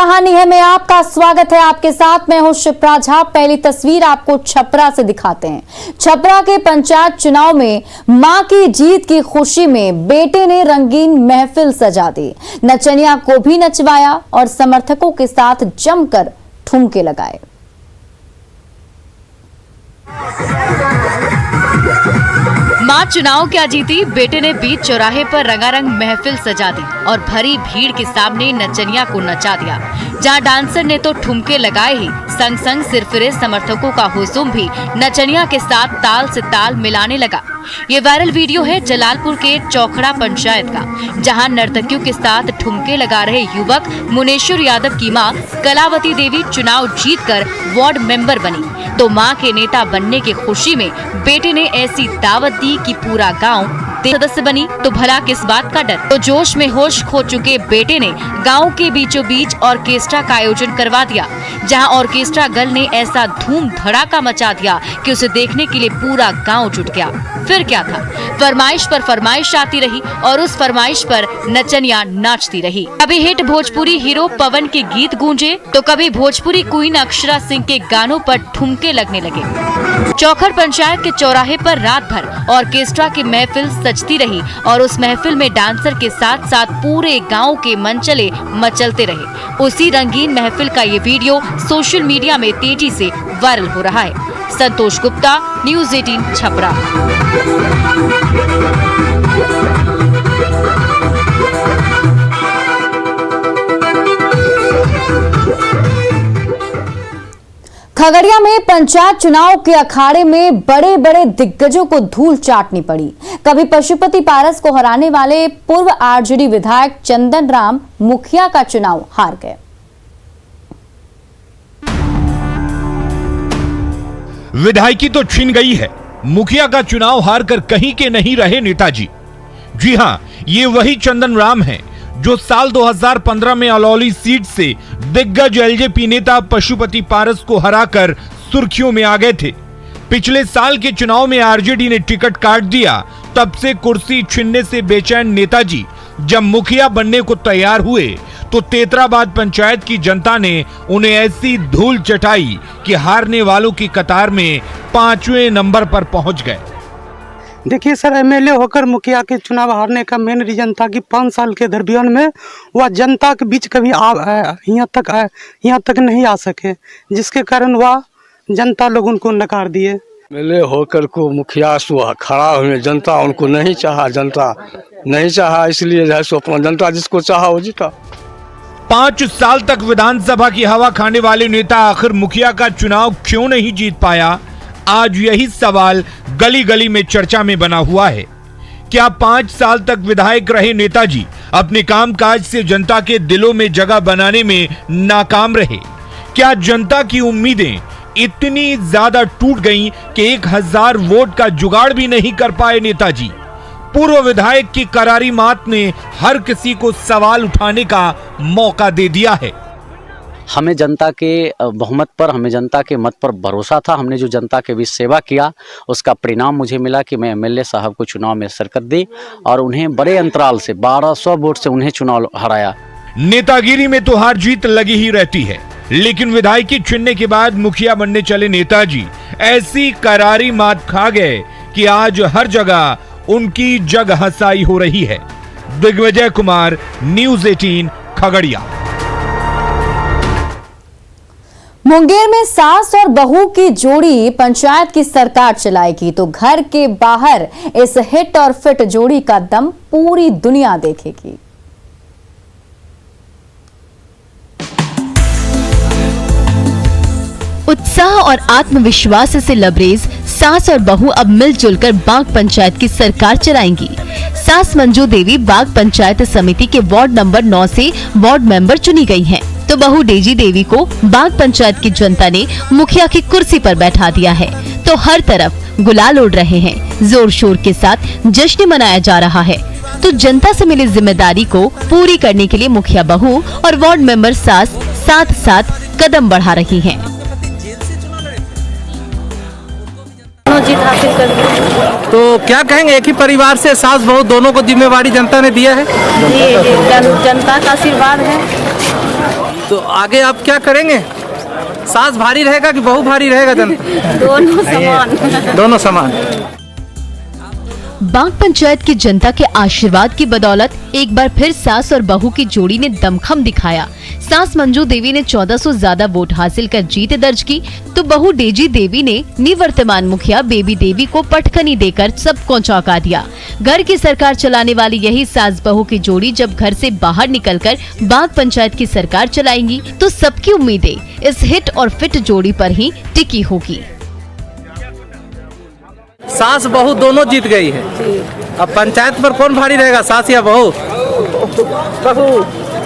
कहानी है में आपका स्वागत है। आपके साथ मैं हूं शिप्रा झा। पहली तस्वीर आपको छपरा से दिखाते हैं। छपरा के पंचायत चुनाव में मां की जीत की खुशी में बेटे ने रंगीन महफिल सजा दी। नचनिया को भी नचवाया और समर्थकों के साथ जमकर ठुमके लगाए। मां चुनाव क्या जीती, बेटे ने बीच चौराहे पर रंगारंग महफिल सजा दी और भरी भीड़ के सामने नचनिया को नचा दिया। जहां डांसर ने तो ठुमके लगाए ही, संग संग सिरफिरे समर्थकों का हुजूम भी नचनिया के साथ ताल से ताल मिलाने लगा। ये वायरल वीडियो है जलालपुर के चौखड़ा पंचायत का, जहां नर्तकियों के साथ ठुमके लगा रहे युवक मुनेश्वर यादव की मां कलावती देवी चुनाव जीतकर वार्ड मेंबर बनी, तो मां के नेता बनने की खुशी में बेटे ने ऐसी दावत दी कि पूरा गांव सदस्य बनी। तो भला किस बात का डर। तो जोश में होश खो चुके बेटे ने गांव के बीचों बीच ऑर्केस्ट्रा का आयोजन करवा दिया, जहां ऑर्केस्ट्रा गर्ल ने ऐसा धूम धड़ाका मचा दिया कि उसे देखने के लिए पूरा गांव जुट गया। फिर क्या था, फरमाइश पर फरमाइश आती रही और उस फरमाइश पर नचनिया नाचती रही। कभी हिट भोजपुरी हीरो पवन के गीत गूंजे तो कभी भोजपुरी क्वीन अक्षरा सिंह के गानों पर ठुमके लगने लगे। चौखड़ पंचायत के चौराहे पर रात भर ऑर्केस्ट्रा की महफिल सजती रही और उस महफिल में डांसर के साथ साथ पूरे गांव के मनचले मचलते रहे। उसी रंगीन महफिल का ये वीडियो सोशल मीडिया में तेजी से वायरल हो रहा है। संतोष गुप्ता, न्यूज़ 18 छपरा। खगड़िया में पंचायत चुनाव के अखाड़े में बड़े बड़े दिग्गजों को धूल चाटनी पड़ी। कभी पशुपति पारस को हराने वाले पूर्व आरजेडी विधायक चंदन राम मुखिया का चुनाव हार गए। विधायकी तो छिन गई है, मुखिया का चुनाव हार कर कहीं के नहीं रहे नेताजी। जी हां, ये वही चंदन राम हैं जो साल 2015 में अलौली सीट से दिग्गज एलजेपी नेता पशुपति पारस को हराकर सुर्खियों में आ गए थे। पिछले साल के चुनाव में आरजेडी ने टिकट काट दिया, तब से कुर्सी छीनने से बेचैन नेताजी जब मुखिया बनने को तैयार हुए तो तेतराबाद पंचायत की जनता ने उन्हें ऐसी धूल चटाई कि हारने वालों की कतार में 5वें नंबर पर पहुंच गए। देखिए सर, एमएलए होकर मुखिया के चुनाव हारने का मेन रीजन था कि 5 साल के दरमियान में वह जनता के बीच कभी यहाँ तक नहीं आ सके, जिसके कारण वह जनता लोग उनको नकार दिए। एमएलए होकर को मुखिया खड़ा हुए, जनता उनको नहीं चाहा, जनता नहीं चाहा, इसलिए जो है सो अपना जनता जिसको चाहा वो जीता। 5 साल तक विधानसभा की हवा खाने वाले नेता आखिर मुखिया का चुनाव क्यों नहीं जीत पाया? आज यही सवाल गली गली में चर्चा में बना हुआ है। क्या 5 साल तक विधायक रहे नेताजी अपने कामकाज से जनता के दिलों में जगह बनाने में नाकाम रहे? क्या जनता की उम्मीदें इतनी ज्यादा टूट गईं कि 1000 वोट का जुगाड़ भी नहीं कर पाए नेताजी? पूर्व विधायक की करारी मात ने हर किसी को सवाल उठाने का मौका दे दिया है। हमें जनता के बहुमत पर, हमें जनता के मत पर भरोसा था। हमने जो जनता के बीच सेवा किया उसका परिणाम मुझे मिला कि मैं एमएलए साहब को चुनाव में शिरकत दी और उन्हें बड़े अंतराल से 1200 वोट से उन्हें चुनाव हराया। नेतागिरी में तो हार जीत लगी ही रहती है, लेकिन विधायकी चुनने के बाद मुखिया बनने चले नेताजी ऐसी करारी मात खा गए कि आज हर जगह उनकी जग हंसाई हो रही है। दिग्विजय कुमार, न्यूज़ 18 खगड़िया। मुंगेर में सास और बहू की जोड़ी पंचायत की सरकार चलाएगी तो घर के बाहर इस हिट और फिट जोड़ी का दम पूरी दुनिया देखेगी। उत्साह और आत्मविश्वास से लबरेज सास और बहू अब मिलजुल कर बाग पंचायत की सरकार चलाएंगी। सास मंजू देवी बाग पंचायत समिति के वार्ड नंबर 9 से वार्ड मेंबर चुनी गई हैं, तो बहू डेजी देवी को बाग पंचायत की जनता ने मुखिया की कुर्सी पर बैठा दिया है। तो हर तरफ गुलाल उड़ रहे हैं, जोर शोर के साथ जश्न मनाया जा रहा है। तो जनता से मिली जिम्मेदारी को पूरी करने के लिए मुखिया बहू और वार्ड मेंबर सास साथ साथ कदम बढ़ा रही हैं। जीत हासिल कर। तो क्या कहेंगे, एक ही परिवार से सास बहू दोनों को जिम्मेवारी जनता ने दिया है? जी, जनता का आशीर्वाद है। तो आगे आप क्या करेंगे? सास भारी रहेगा कि बहू भारी रहेगा? दोनों समान। दोनों समान। बांक पंचायत की जनता के आशीर्वाद की बदौलत एक बार फिर सास और बहू की जोड़ी ने दमखम दिखाया। सास मंजू देवी ने 1400 ज्यादा वोट हासिल कर जीत दर्ज की, तो बहू डेजी देवी ने निवर्तमान मुखिया बेबी देवी को पटखनी देकर सबको चौंका दिया। घर की सरकार चलाने वाली यही सास बहू की जोड़ी जब घर से बाहर निकलकर बांक पंचायत की सरकार चलाएंगी, तो सबकी उम्मीदें इस हिट और फिट जोड़ी पर ही टिकी होगी। सास बहू दोनों जीत गई है। अब पंचायत पर कौन भारी रहेगा, सास या बहू?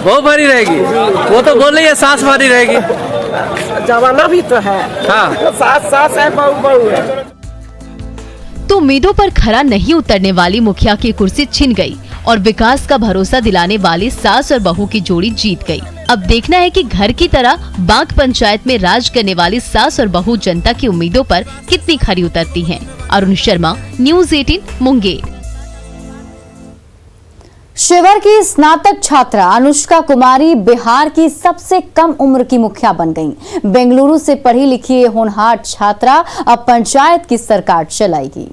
बहू भारी रहेगी। वो तो बोल रही है सास भारी रहेगी। जमाना भी तो है। हाँ, सास है, बहू है। तो उम्मीदों पर खरा नहीं उतरने वाली मुखिया की कुर्सी छिन गई और विकास का भरोसा दिलाने वाली सास और बहू की जोड़ी जीत गई। अब देखना है कि घर की तरह बांक पंचायत में राज करने वाली सास और बहू जनता की उम्मीदों पर कितनी खरी उतरती हैं। अरुण शर्मा, न्यूज़ 18 मुंगेर। शिवहर की स्नातक छात्रा अनुष्का कुमारी बिहार की सबसे कम उम्र की मुखिया बन गईं। बेंगलुरु से पढ़ी लिखी ये होनहार छात्रा अब पंचायत की सरकार चलाएगी।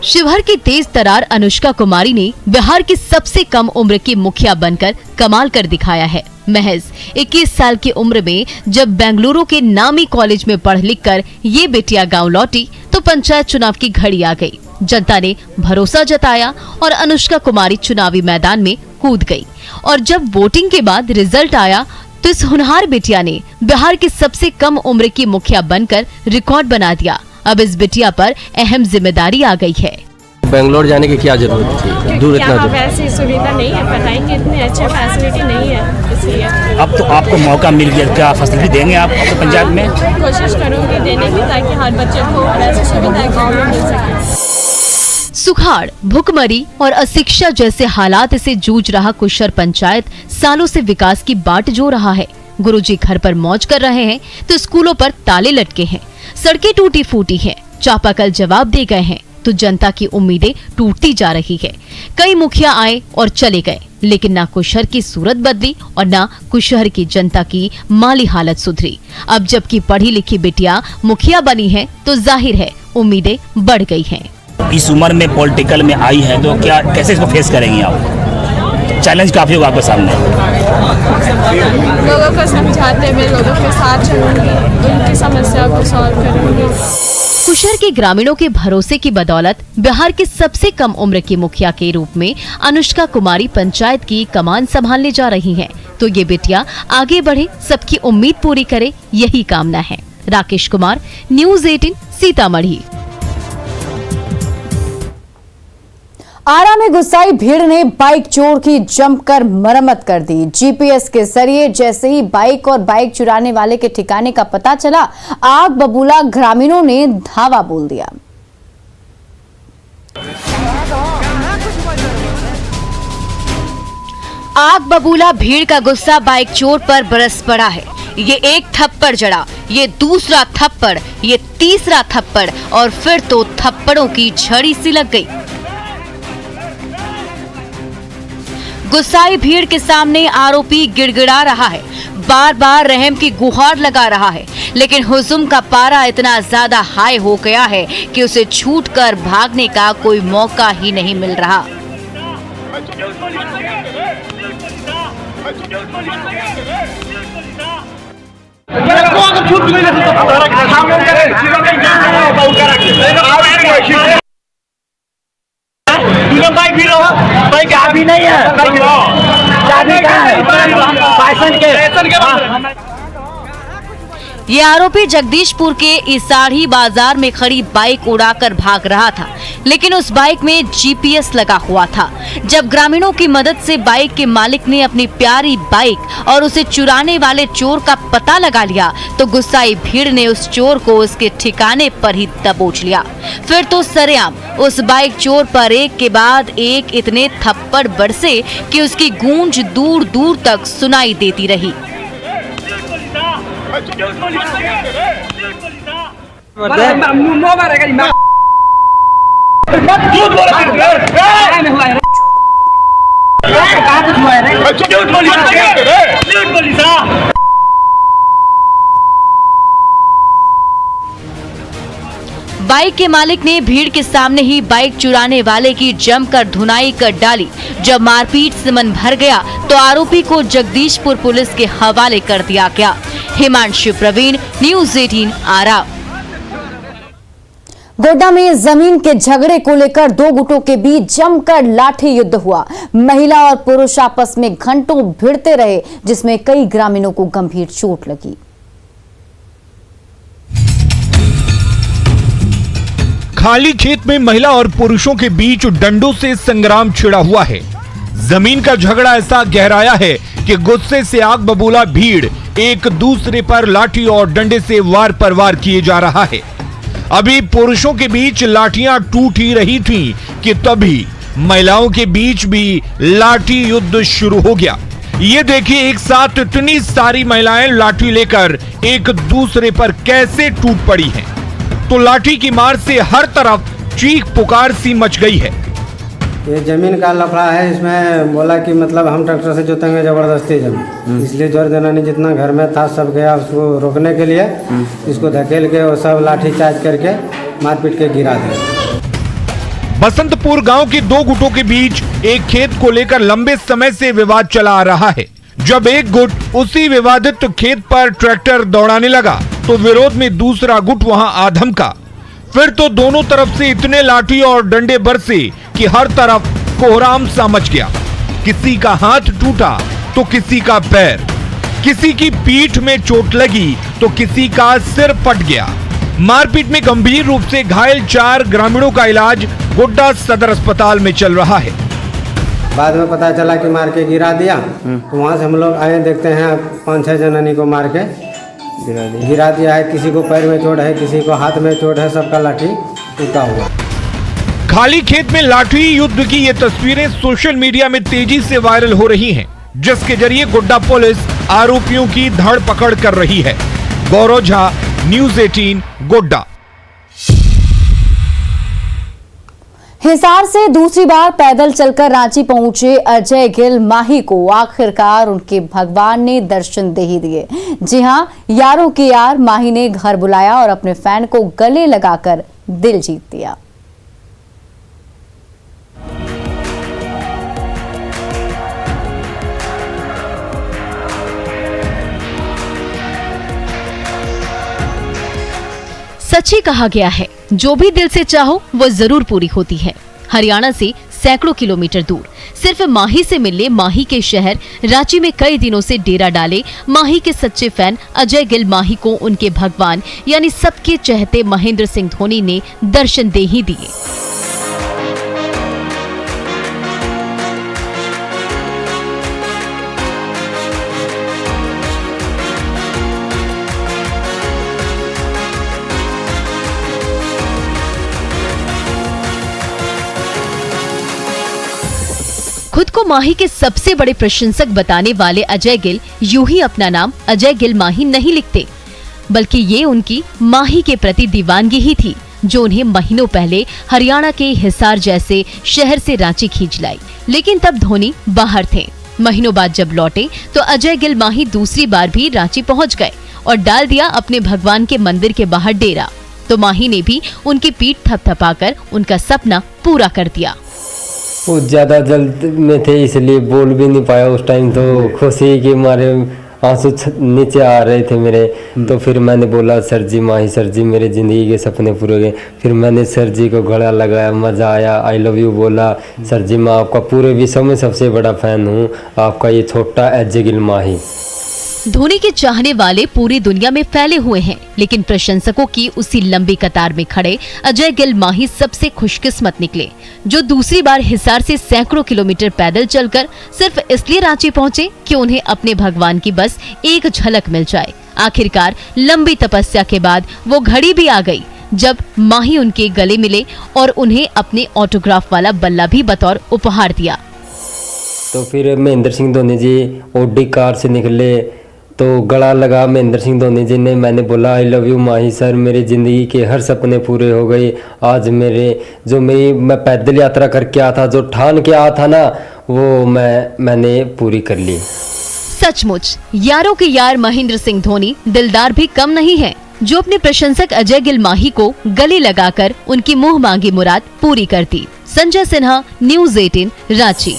शिवहर की तेज तरार अनुष्का कुमारी ने बिहार की सबसे कम उम्र की मुखिया बनकर कमाल कर दिखाया है। महज 21 साल की उम्र में जब बेंगलुरु के नामी कॉलेज में पढ़ लिख कर ये बेटिया गांव लौटी, तो पंचायत चुनाव की घड़ी आ गई। जनता ने भरोसा जताया और अनुष्का कुमारी चुनावी मैदान में कूद गई। और जब वोटिंग के बाद रिजल्ट आया, तो इस होनहार बेटिया ने बिहार की सबसे कम उम्र की मुखिया बनकर रिकॉर्ड बना दिया। अब इस बिटिया पर अहम जिम्मेदारी आ गई है। बेंगलोर जाने की क्या जरूरत थी? दूर इतना दूर। वैसी सुविधा नहीं है, पढ़ाएंगे इतने अच्छे फैसिलिटी नहीं है, इसलिए अब तो आपको मौका मिल गया, क्या फैसिलिटी देंगे आप अपने पंचायत में? कोशिश करूंगी देने की, ताकि हर बच्चे को ऐसी सुविधा गाँव में मिल सके। सुखाड़, भुखमरी और अशिक्षा जैसे हालात से जूझ रहा कुशर पंचायत सालों से विकास की बाट जो रहा है। गुरुजी घर पर मौज कर रहे हैं, तो स्कूलों पर ताले लटके हैं, सड़कें टूटी फूटी हैं, चापाकल जवाब दे गए हैं, तो जनता की उम्मीदें टूटती जा रही है। कई मुखिया आए और चले गए, लेकिन ना कुशहर की सूरत बदली और ना कुशहर की जनता की माली हालत सुधरी। अब जबकि पढ़ी लिखी बिटिया मुखिया बनी है, तो जाहिर है उम्मीदें बढ़ गई हैं। इस उम्र में पॉलिटिकल में आई है, तो क्या कैसे इसको फेस करेंगी आप? चैलेंज काफी होगा आपके सामने। लोगों को समझाते हुए लोगों के साथ चलूंगी, उनकी समस्या को सॉल्व करूंगी। कुशहर के ग्रामीणों के भरोसे की बदौलत बिहार की सबसे कम उम्र की मुखिया के रूप में अनुष्का कुमारी पंचायत की कमान संभालने जा रही हैं। तो ये बेटिया आगे बढ़े, सबकी उम्मीद पूरी करे, यही कामना है। राकेश कुमार, न्यूज़ 18 सीतामढ़ी। आरा में गुस्साई भीड़ ने बाइक चोर की जमकर मरम्मत कर दी। जीपीएस के जरिए जैसे ही बाइक और बाइक चुराने वाले के ठिकाने का पता चला, आग बबूला ग्रामीणों ने धावा बोल दिया। आग बबूला भीड़ का गुस्सा बाइक चोर पर बरस पड़ा है। ये एक थप्पड़ जड़ा, ये दूसरा थप्पड़, ये तीसरा थप्पड़ और फिर तो थप्पड़ों की झड़ी सी लग गई। गुस्साई भीड़ के सामने आरोपी गिड़गिड़ा रहा है, बार बार रहम की गुहार लगा रहा है, लेकिन हुजुम का पारा इतना ज्यादा हाई हो गया है कि उसे छूटकर भागने का कोई मौका ही नहीं मिल रहा। भी नहीं है, ये आरोपी जगदीशपुर के इसाढ़ी बाजार में खड़ी बाइक उड़ाकर भाग रहा था, लेकिन उस बाइक में जीपीएस लगा हुआ था। जब ग्रामीणों की मदद से बाइक के मालिक ने अपनी प्यारी बाइक और उसे चुराने वाले चोर का पता लगा लिया, तो गुस्साई भीड़ ने उस चोर को उसके ठिकाने पर ही दबोच लिया। फिर तो सरेआम उस बाइक चोर पर एक के बाद एक इतने थप्पड़ बरसे कि उसकी गूंज दूर दूर तक सुनाई देती रही। बाइक के मालिक ने भीड़ के सामने ही बाइक चुराने वाले की जमकर धुनाई कर डाली। जब मारपीट से मन भर गया तो आरोपी को जगदीशपुर पुलिस के हवाले कर दिया गया। हिमांशु प्रवीण, न्यूज़ 18 आरा। गोड्डा में जमीन के झगड़े को लेकर दो गुटों के बीच जमकर लाठी युद्ध हुआ। महिला और पुरुष आपस में घंटों भिड़ते रहे, जिसमें कई ग्रामीणों को गंभीर चोट लगी। खाली खेत में महिला और पुरुषों के बीच डंडों से संग्राम छिड़ा हुआ है। जमीन का झगड़ा ऐसा गहराया है कि गुस्से से आग बबूला भीड़ एक दूसरे पर लाठी और डंडे से वार पर वार किए जा रहा है। अभी पुरुषों के बीच लाठियां टूट ही रही थीं कि तभी महिलाओं के बीच भी लाठी युद्ध शुरू हो गया। ये देखिए एक साथ इतनी सारी महिलाएं लाठी लेकर एक दूसरे पर कैसे टूट पड़ी हैं। तो लाठी की मार से हर तरफ चीख पुकार सी मच गई है। ये जमीन का लफड़ा है। इसमें बोला कि मतलब हम ट्रैक्टर से जोतेंगे जबरदस्ती जमीन, इसलिए जोर जनानी जितना घर में था सब गया उसको रोकने के लिए। इसको धकेल के वो सब लाठी चार्ज करके मारपीट के गिरा दिया। बसंतपुर गांव के दो गुटों के बीच एक खेत को लेकर लंबे समय से विवाद चला आ रहा है। जब एक गुट उसी विवादित खेत पर ट्रैक्टर दौड़ाने लगा तो विरोध में दूसरा गुट वहां आ धमका। फिर तो दोनों तरफ से इतने लाठी और डंडे बरसे कि हर तरफ कोहराम सा मच गया। किसी का हाथ टूटा तो किसी का पैर, किसी की पीठ में चोट लगी तो किसी का सिर फट गया। मारपीट में गंभीर रूप से घायल 4 ग्रामीणों का इलाज गोड्डा सदर अस्पताल में चल रहा है। बाद में पता चला कि मार के गिरा दिया, तो वहाँ से हम लोग आए, देखते हैं 5-6 जनानी को मार के गिरा दिया है। किसी को पैर में चोट है, किसी को हाथ में चोट है, सबका लाठी टूटा हुआ। खाली खेत में लाठी युद्ध की ये तस्वीरें सोशल मीडिया में तेजी से वायरल हो रही हैं, जिसके जरिए गोड्डा पुलिस आरोपियों की धर पकड़ कर रही है। गौरव झा, न्यूज़ 18 गोड्डा। हिसार से दूसरी बार पैदल चलकर रांची पहुंचे अजय गिल माही को आखिरकार उनके भगवान ने दर्शन दे ही दिए। जी हां, यारों के यार माही ने घर बुलाया और अपने फैन को गले लगाकर दिल जीत दिया। सच ही कहा गया है, जो भी दिल से चाहो वो जरूर पूरी होती है। हरियाणा से सैकड़ों किलोमीटर दूर सिर्फ माही से मिलने माही के शहर रांची में कई दिनों से डेरा डाले माही के सच्चे फैन अजय गिल माही को उनके भगवान यानी सबके चहेते महेंद्र सिंह धोनी ने दर्शन दे ही दिए। खुद को माही के सबसे बड़े प्रशंसक बताने वाले अजय गिल यूं ही अपना नाम अजय गिल माही नहीं लिखते, बल्कि ये उनकी माही के प्रति दीवानगी ही थी जो उन्हें महीनों पहले हरियाणा के हिसार जैसे शहर से रांची खींच लाई। लेकिन तब धोनी बाहर थे। महीनों बाद जब लौटे तो अजय गिल माही दूसरी बार भी रांची पहुंच गए और डाल दिया अपने भगवान के मंदिर के बाहर डेरा। तो माही ने भी उनकी पीठ थपथपाकर उनका सपना पूरा कर दिया। वो ज़्यादा जल्द में थे इसलिए बोल भी नहीं पाया उस टाइम, तो खुशी के मारे आंसू नीचे आ रहे थे मेरे। तो फिर मैंने बोला सर जी माही सर जी मेरे ज़िंदगी के सपने पूरे हो गए। फिर मैंने सर जी को गला लगाया, मज़ा आया, आई लव यू बोला। सर जी मैं आपका पूरे विश्व में सबसे बड़ा फ़ैन हूँ, आपका ये छोटा अजय गिल माही। धोनी के चाहने वाले पूरी दुनिया में फैले हुए हैं, लेकिन प्रशंसकों की उसी लंबी कतार में खड़े अजय गिल माही सबसे खुशकिस्मत निकले, जो दूसरी बार हिसार से सैकड़ों किलोमीटर पैदल चलकर सिर्फ इसलिए रांची पहुंचे कि उन्हें अपने भगवान की बस एक झलक मिल जाए। आखिरकार लंबी तपस्या के बाद वो घड़ी भी आ गई जब माही उनके गले मिले और उन्हें अपने ऑटोग्राफ वाला बल्ला भी बतौर उपहार दिया। तो फिर महेंद्र सिंह धोनी जी ऑडी कार से निकले, तो गला लगा महेंद्र सिंह धोनी जी ने, मैंने बोला I love you Mahi sir, मेरी ज़िंदगी के हर सपने पूरे हो गए। आज मैं पैदल यात्रा करके आया था, जो ठान के आया था ना, वो मैंने पूरी कर ली। सचमुच यारों के यार महेंद्र सिंह धोनी दिलदार भी कम नहीं है, जो अपने प्रशंसक अजय गिल माही को गले लगाकर उनकी मुंह मांगी मुराद पूरी कर दी। संजय सिन्हा, न्यूज़ 18, रांची।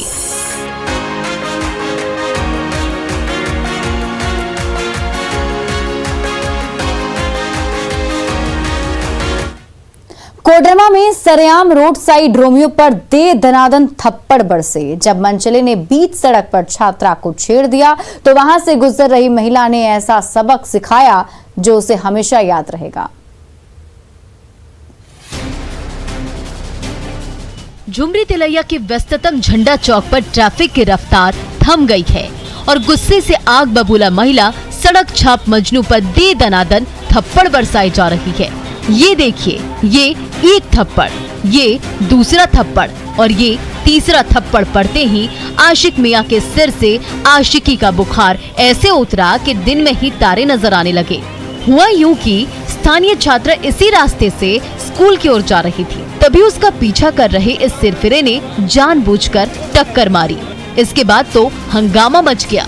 कोडरमा में सरेआम रोड साइड रोमियो पर दे दनादन थप्पड़ बरसे। जब मनचले ने बीच सड़क पर छात्रा को छेड़ दिया तो वहां से गुजर रही महिला ने ऐसा सबक सिखाया जो उसे हमेशा याद रहेगा। झुमरी तिलैया के व्यस्ततम झंडा चौक पर ट्रैफिक की रफ्तार थम गई है और गुस्से से आग बबूला महिला सड़क छाप मजनू पर दे दनादन थप्पड़ बरसाई जा रही है। ये देखिए, ये एक थप्पड़, ये दूसरा थप्पड़ और ये तीसरा थप्पड़ पड़ते ही आशिक मियां के सिर से आशिकी का बुखार ऐसे उतरा कि दिन में ही तारे नजर आने लगे। हुआ यूं कि स्थानीय छात्रा इसी रास्ते से स्कूल की ओर जा रही थी, तभी उसका पीछा कर रहे इस सिरफिरे ने जानबूझकर टक्कर मारी। इसके बाद तो हंगामा मच गया।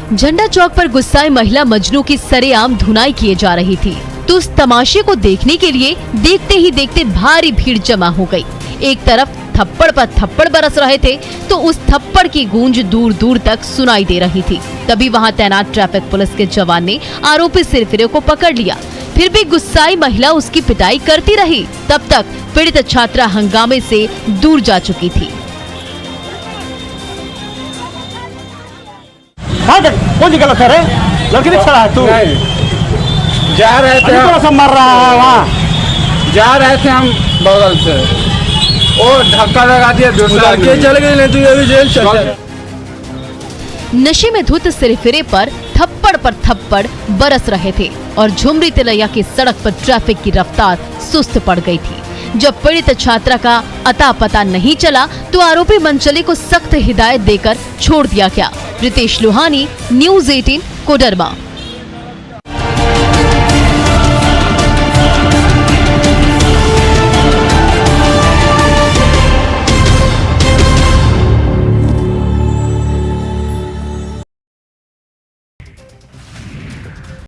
झंडा चौक पर गुस्साई महिला मजनू की सरेआम धुनाई किए जा रही थी, तो उस तमाशे को देखने के लिए देखते ही देखते भारी भीड़ जमा हो गई। एक तरफ थप्पड़ पर थप्पड़ बरस रहे थे तो उस थप्पड़ की गूंज दूर दूर तक सुनाई दे रही थी। तभी वहां तैनात ट्रैफिक पुलिस के जवान ने आरोपी सिरफिरे को पकड़ लिया। फिर भी गुस्साई महिला उसकी पिटाई करती रही। तब तक पीड़ित छात्रा हंगामे से दूर जा चुकी थी। कौन सी गलत है? लड़की नहीं खड़ा है तू? जा रहे थे, थोड़ा सा मर रहा है वहाँ। जा रहे थे हम बगल से, और धक्का लगा दिया, दूसरा के चल गई। नहीं तू अभी जेल चल। नशे में धुत सिरफिरे पर थप्पड़ बरस रहे थे और झुमरी तिलैया की सड़क पर ट्रैफिक की रफ्तार सुस्त पड़ गई थी। जब पीड़ित छात्रा का अता पता नहीं चला तो आरोपी मनचले को सख्त हिदायत देकर छोड़ दिया गया। रितेश लोहानी, न्यूज़ 18, कोडरमा।